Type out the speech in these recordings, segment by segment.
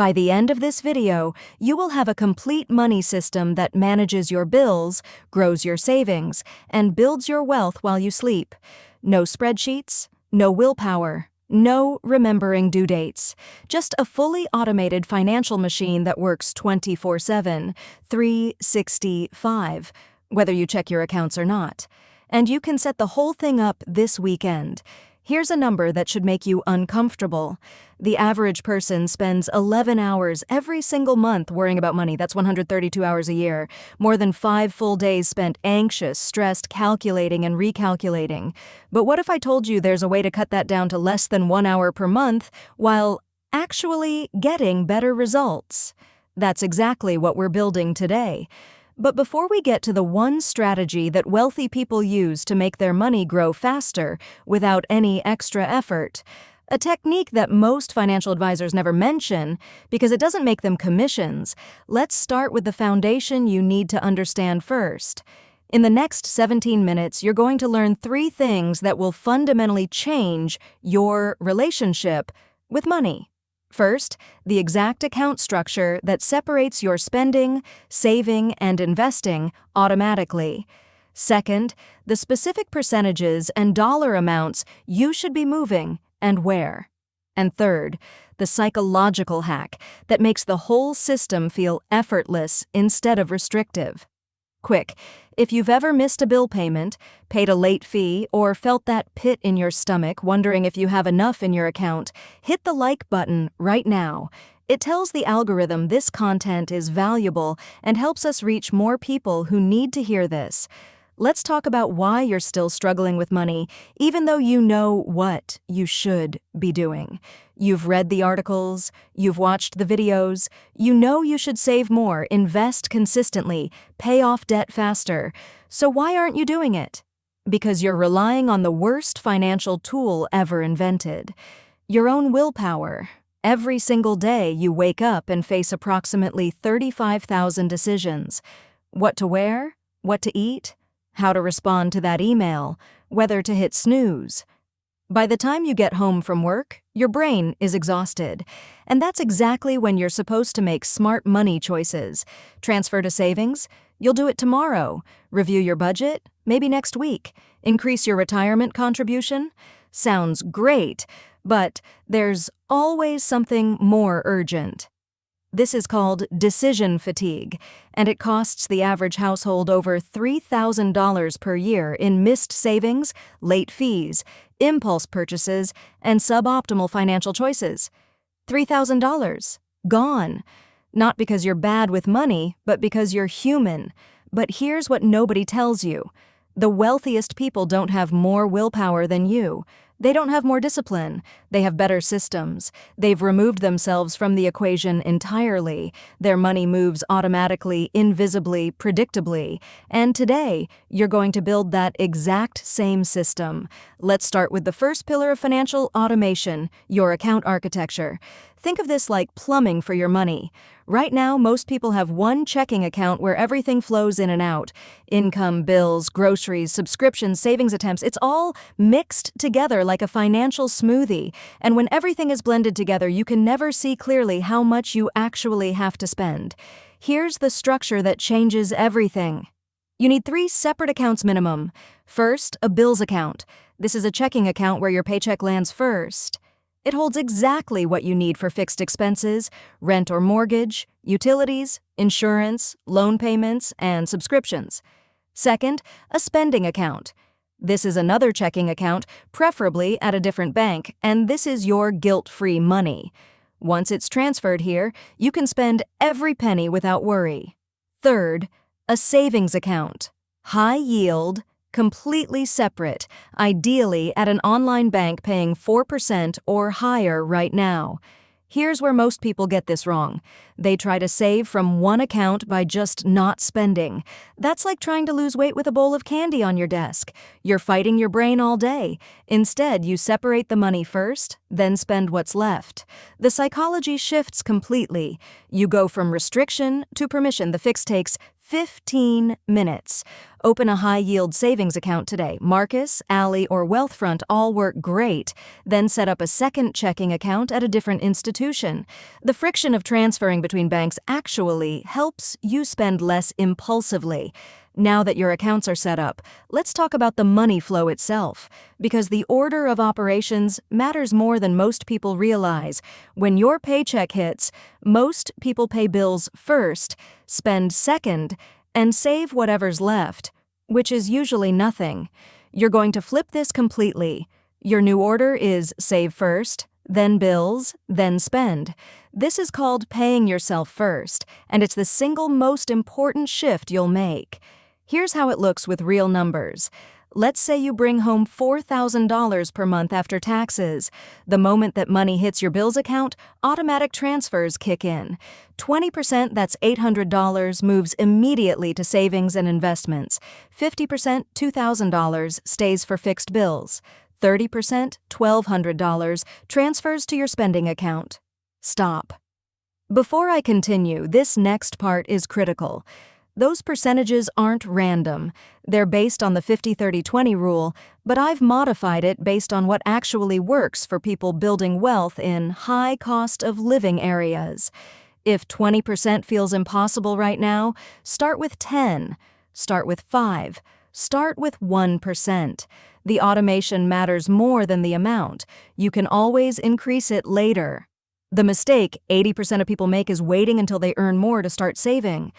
By the end of this video, you will have a complete money system that manages your bills, grows your savings, and builds your wealth while you sleep. No spreadsheets, no willpower, no remembering due dates. Just a fully automated financial machine that works 24/7, 365, whether you check your accounts or not. And you can set the whole thing up this weekend. Here's a number that should make you uncomfortable. The average person spends 11 hours every single month worrying about money. That's 132 hours a year. More than 5 full days spent anxious, stressed, calculating and recalculating. But what if I told you there's a way to cut that down to less than 1 hour per month while actually getting better results? That's exactly what we're building today. But before we get to the one strategy that wealthy people use to make their money grow faster without any extra effort, a technique that most financial advisors never mention because it doesn't make them commissions, let's start with the foundation you need to understand first. In the next 17 minutes, you're going to learn 3 things that will fundamentally change your relationship with money. First, the exact account structure that separates your spending, saving, and investing automatically. Second, the specific percentages and dollar amounts you should be moving and where. And third, the psychological hack that makes the whole system feel effortless instead of restrictive. Quick, if you've ever missed a bill payment, paid a late fee, or felt that pit in your stomach wondering if you have enough in your account, hit the like button right now. It tells the algorithm this content is valuable and helps us reach more people who need to hear this. Let's talk about why you're still struggling with money, even though you know what you should be doing. You've read the articles, you've watched the videos, you know you should save more, invest consistently, pay off debt faster. So why aren't you doing it? Because you're relying on the worst financial tool ever invented, your own willpower. Every single day you wake up and face approximately 35,000 decisions. What to wear? What to eat? How to respond to that email, whether to hit snooze. By the time you get home from work, your brain is exhausted. And that's exactly when you're supposed to make smart money choices. Transfer to savings? You'll do it tomorrow. Review your budget? Maybe next week. Increase your retirement contribution? Sounds great, but there's always something more urgent. This is called decision fatigue, and it costs the average household over $3,000 per year in missed savings, late fees, impulse purchases, and suboptimal financial choices. $3,000. Gone. Not because you're bad with money, but because you're human. But here's what nobody tells you. The wealthiest people don't have more willpower than you. They don't have more discipline. They have better systems. They've removed themselves from the equation entirely. Their money moves automatically, invisibly, predictably. And today, you're going to build that exact same system. Let's start with the first pillar of financial automation, your account architecture. Think of this like plumbing for your money. Right now, most people have one checking account where everything flows in and out. Income, bills, groceries, subscriptions, savings attempts, it's all mixed together like a financial smoothie. And when everything is blended together, you can never see clearly how much you actually have to spend. Here's the structure that changes everything. You need 3 separate accounts minimum. First, a bills account. This is a checking account where your paycheck lands first. It holds exactly what you need for fixed expenses, rent or mortgage, utilities, insurance, loan payments, and subscriptions. Second, a spending account. This is another checking account, preferably at a different bank, and this is your guilt-free money. Once it's transferred here, you can spend every penny without worry. Third, a savings account. High yield, completely separate, ideally at an online bank paying 4% or higher right now. Here's where most people get this wrong. They try to save from one account by just not spending. That's like trying to lose weight with a bowl of candy on your desk. You're fighting your brain all day. Instead, you separate the money first, then spend what's left. The psychology shifts completely. You go from restriction to permission. The fix takes 15 minutes. Open a high-yield savings account today. Marcus, Ally, or Wealthfront all work great. Then set up a second checking account at a different institution. The friction of transferring between banks actually helps you spend less impulsively. Now that your accounts are set up, let's talk about the money flow itself, because the order of operations matters more than most people realize. When your paycheck hits, most people pay bills first, spend second, and save whatever's left, which is usually nothing. You're going to flip this completely. Your new order is save first, then bills, then spend. This is called paying yourself first, and it's the single most important shift you'll make. Here's how it looks with real numbers. Let's say you bring home $4,000 per month after taxes. The moment that money hits your bills account, automatic transfers kick in. 20%, that's $800, moves immediately to savings and investments. 50%, $2,000, stays for fixed bills. 30%, $1,200, transfers to your spending account. Stop. Before I continue, this next part is critical. Those percentages aren't random. They're based on the 50-30-20 rule, but I've modified it based on what actually works for people building wealth in high cost of living areas. If 20% feels impossible right now, start with 10. Start with 5. Start with 1%. The automation matters more than the amount. You can always increase it later. The mistake 80% of people make is waiting until they earn more to start saving.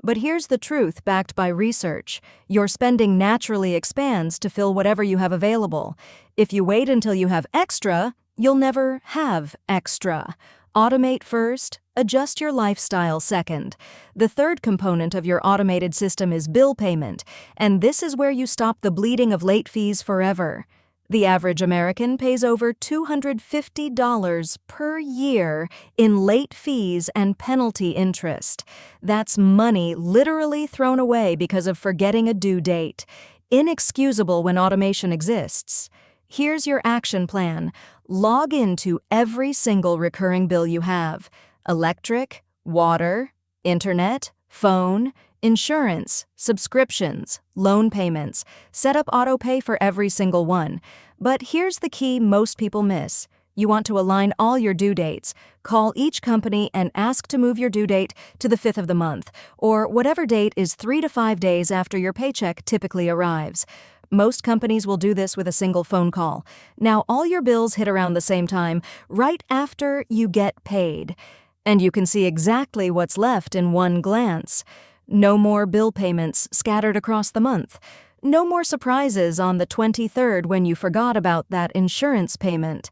But here's the truth backed by research. Your spending naturally expands to fill whatever you have available. If you wait until you have extra, you'll never have extra. Automate first, adjust your lifestyle second. The third component of your automated system is bill payment, and this is where you stop the bleeding of late fees forever. The average American pays over $250 per year in late fees and penalty interest. That's money literally thrown away because of forgetting a due date. Inexcusable when automation exists. Here's your action plan. Log into every single recurring bill you have: electric, water, internet, phone, insurance, subscriptions, loan payments. Set up autopay for every single one. But here's the key most people miss. You want to align all your due dates. Call each company and ask to move your due date to the 5th of the month, or whatever date is 3 to 5 days after your paycheck typically arrives. Most companies will do this with a single phone call. Now all your bills hit around the same time, right after you get paid. And you can see exactly what's left in one glance. No more bill payments scattered across the month. No more surprises on the 23rd when you forgot about that insurance payment.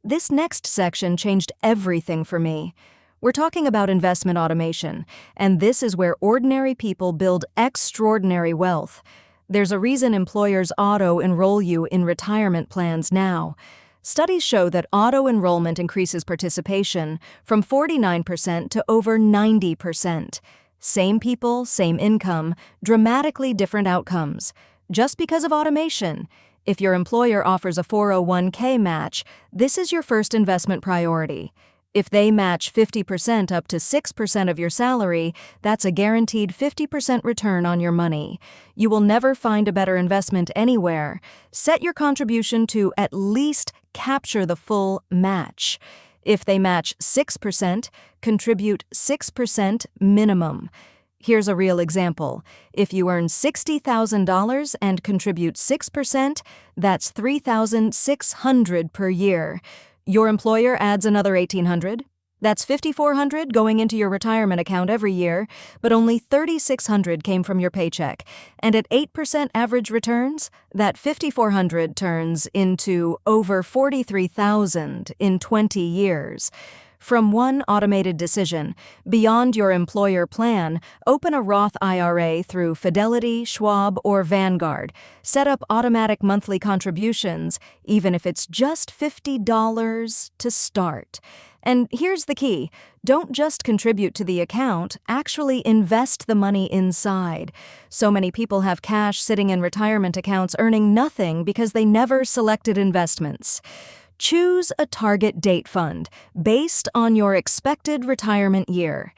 This next section changed everything for me. We're talking about investment automation, and this is where ordinary people build extraordinary wealth. There's a reason employers auto-enroll you in retirement plans now. Studies show that auto-enrollment increases participation from 49% to over 90%. Same people, same income, dramatically different outcomes. Just because of automation. If your employer offers a 401k match, this is your first investment priority. If they match 50% up to 6% of your salary, that's a guaranteed 50% return on your money. You will never find a better investment anywhere. Set your contribution to at least capture the full match. If they match 6%, contribute 6% minimum. Here's a real example. If you earn $60,000 and contribute 6%, that's $3,600 per year. Your employer adds another $1,800. That's $5,400 going into your retirement account every year, but only $3,600 came from your paycheck. And at 8% average returns, that $5,400 turns into over $43,000 in 20 years. From one automated decision, beyond your employer plan, open a Roth IRA through Fidelity, Schwab, or Vanguard. Set up automatic monthly contributions, even if it's just $50 to start. And here's the key. Don't just contribute to the account, actually invest the money inside. So many people have cash sitting in retirement accounts earning nothing because they never selected investments. Choose a target date fund based on your expected retirement year.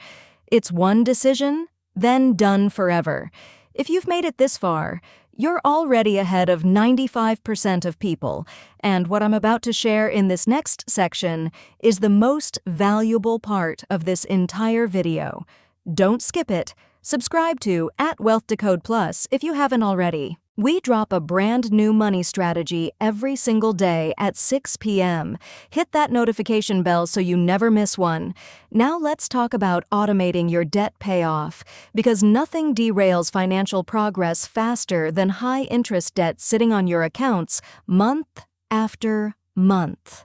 It's one decision, then done forever. If you've made it this far, you're already ahead of 95% of people, and what I'm about to share in this next section is the most valuable part of this entire video. Don't skip it. Subscribe to @WealthDecode Plus if you haven't already. We drop a brand new money strategy every single day at 6 p.m. Hit that notification bell so you never miss one. Now let's talk about automating your debt payoff, because nothing derails financial progress faster than high-interest debt sitting on your accounts month after month.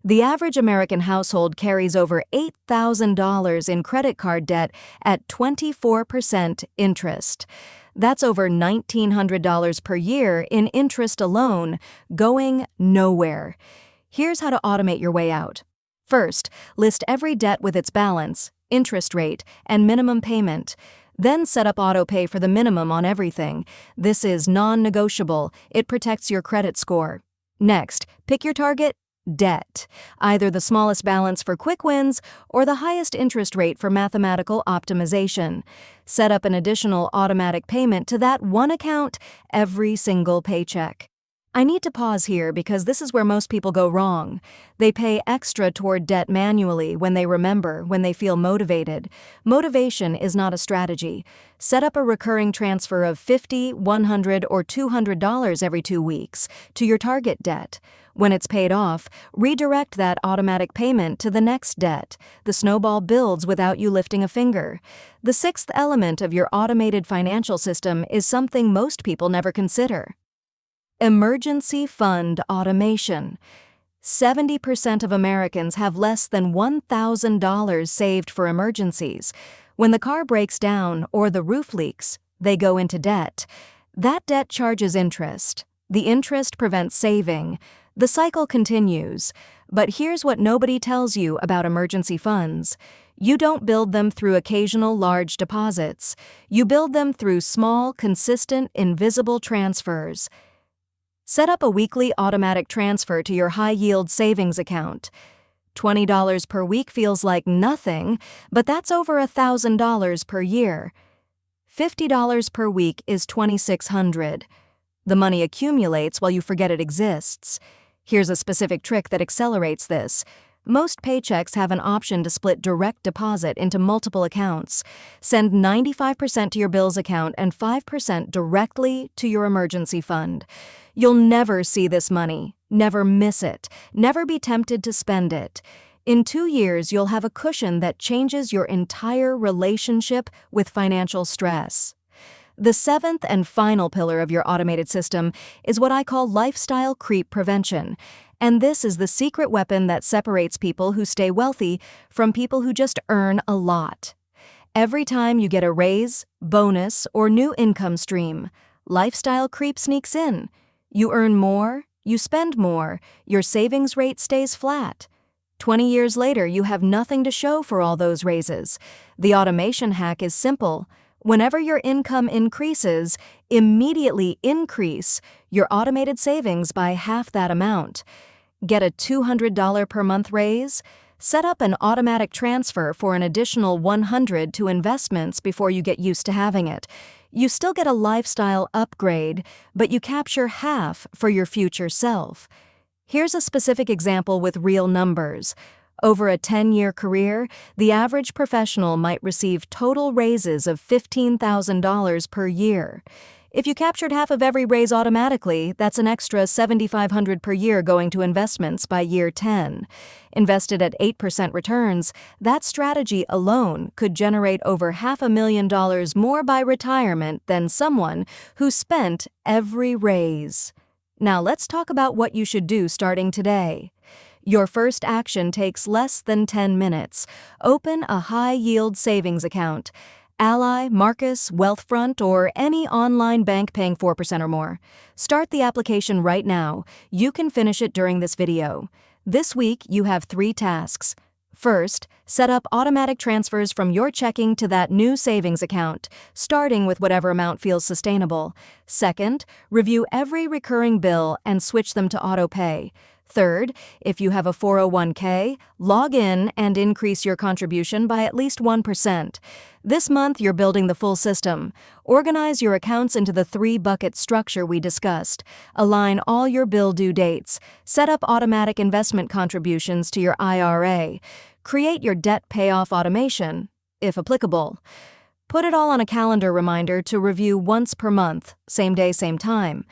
The average American household carries over $8,000 in credit card debt at 24% interest. That's over $1,900 per year in interest alone, going nowhere. Here's how to automate your way out. First, list every debt with its balance, interest rate, and minimum payment. Then set up autopay for the minimum on everything. This is non-negotiable. It protects your credit score. Next, pick your target debt, either the smallest balance for quick wins or the highest interest rate for mathematical optimization. Set up an additional automatic payment to that one account every single paycheck. I need to pause here because this is where most people go wrong. They pay extra toward debt manually when they feel motivated. Motivation is not a strategy. Set up a recurring transfer of $50, $100, or $200 every 2 weeks to your target debt. When it's paid off, redirect that automatic payment to the next debt. The snowball builds without you lifting a finger. The sixth element of your automated financial system is something most people never consider. Emergency fund automation. 70% of Americans have less than $1,000 saved for emergencies. When the car breaks down or the roof leaks, they go into debt. That debt charges interest. The interest prevents saving. The cycle continues. But here's what nobody tells you about emergency funds. You don't build them through occasional large deposits. You build them through small, consistent, invisible transfers. Set up a weekly automatic transfer to your high-yield savings account. $20 per week feels like nothing, but that's over $1,000 per year. $50 per week is $2,600. The money accumulates while you forget it exists. Here's a specific trick that accelerates this. Most paychecks have an option to split direct deposit into multiple accounts. Send 95% to your bills account and 5% directly to your emergency fund. You'll never see this money, never miss it, never be tempted to spend it. In 2 years, you'll have a cushion that changes your entire relationship with financial stress. The seventh and final pillar of your automated system is what I call lifestyle creep prevention. And this is the secret weapon that separates people who stay wealthy from people who just earn a lot. Every time you get a raise, bonus, or new income stream, lifestyle creep sneaks in. You earn more, you spend more, your savings rate stays flat. 20 years later, you have nothing to show for all those raises. The automation hack is simple. Whenever your income increases, immediately increase your automated savings by half that amount. Get a $200 per month raise? Set up an automatic transfer for an additional $100 to investments before you get used to having it. You still get a lifestyle upgrade, but you capture half for your future self. Here's a specific example with real numbers. Over a 10-year career, the average professional might receive total raises of $15,000 per year. If you captured half of every raise automatically, that's an extra $7,500 per year going to investments by year 10. Invested at 8% returns, that strategy alone could generate over $500,000 more by retirement than someone who spent every raise. Now let's talk about what you should do starting today. Your first action takes less than 10 minutes. Open a high-yield savings account. Ally, Marcus, Wealthfront, or any online bank paying 4% or more. Start the application right now. You can finish it during this video. This week, you have 3 tasks. First, set up automatic transfers from your checking to that new savings account, starting with whatever amount feels sustainable. Second, review every recurring bill and switch them to autopay. Third, if you have a 401k, log in and increase your contribution by at least 1%. This month, you're building the full system. Organize your accounts into the 3-bucket structure we discussed. Align all your bill due dates. Set up automatic investment contributions to your IRA. Create your debt payoff automation, if applicable. Put it all on a calendar reminder to review once per month, same day, same time.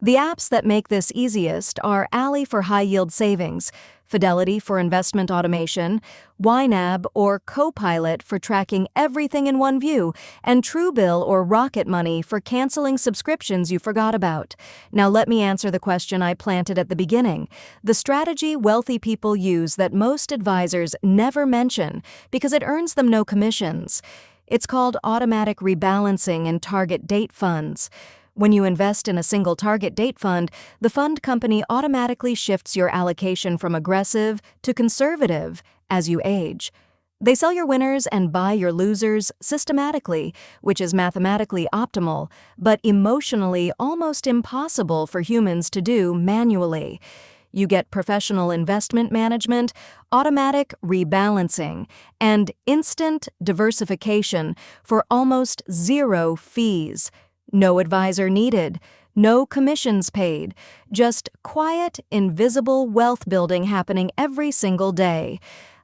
The apps that make this easiest are Ally for high-yield savings, Fidelity for investment automation, YNAB or Copilot for tracking everything in one view, and Truebill or Rocket Money for canceling subscriptions you forgot about. Now let me answer the question I planted at the beginning. The strategy wealthy people use that most advisors never mention because it earns them no commissions. It's called automatic rebalancing in target date funds. When you invest in a single target date fund, the fund company automatically shifts your allocation from aggressive to conservative as you age. They sell your winners and buy your losers systematically, which is mathematically optimal, but emotionally almost impossible for humans to do manually. You get professional investment management, automatic rebalancing, and instant diversification for almost zero fees. No advisor needed, no commissions paid, just quiet, invisible wealth building happening every single day.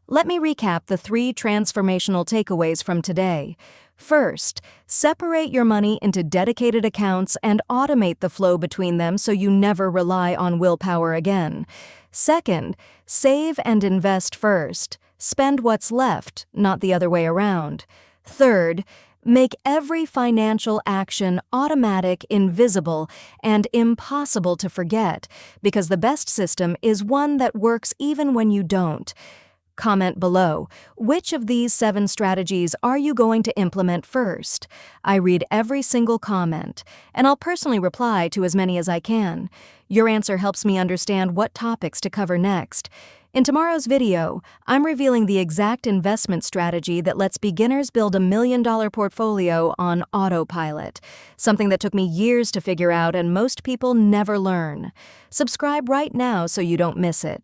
Let me recap the 3 transformational takeaways from today. First, separate your money into dedicated accounts and automate the flow between them so you never rely on willpower again. Second, save and invest first. Spend what's left, not the other way around. Third, make every financial action automatic, invisible, and impossible to forget, because the best system is one that works even when you don't. Comment below. Which of these 7 strategies are you going to implement first? I read every single comment, and I'll personally reply to as many as I can. Your answer helps me understand what topics to cover next. In tomorrow's video, I'm revealing the exact investment strategy that lets beginners build $1 million portfolio on autopilot, something that took me years to figure out and most people never learn. Subscribe right now so you don't miss it.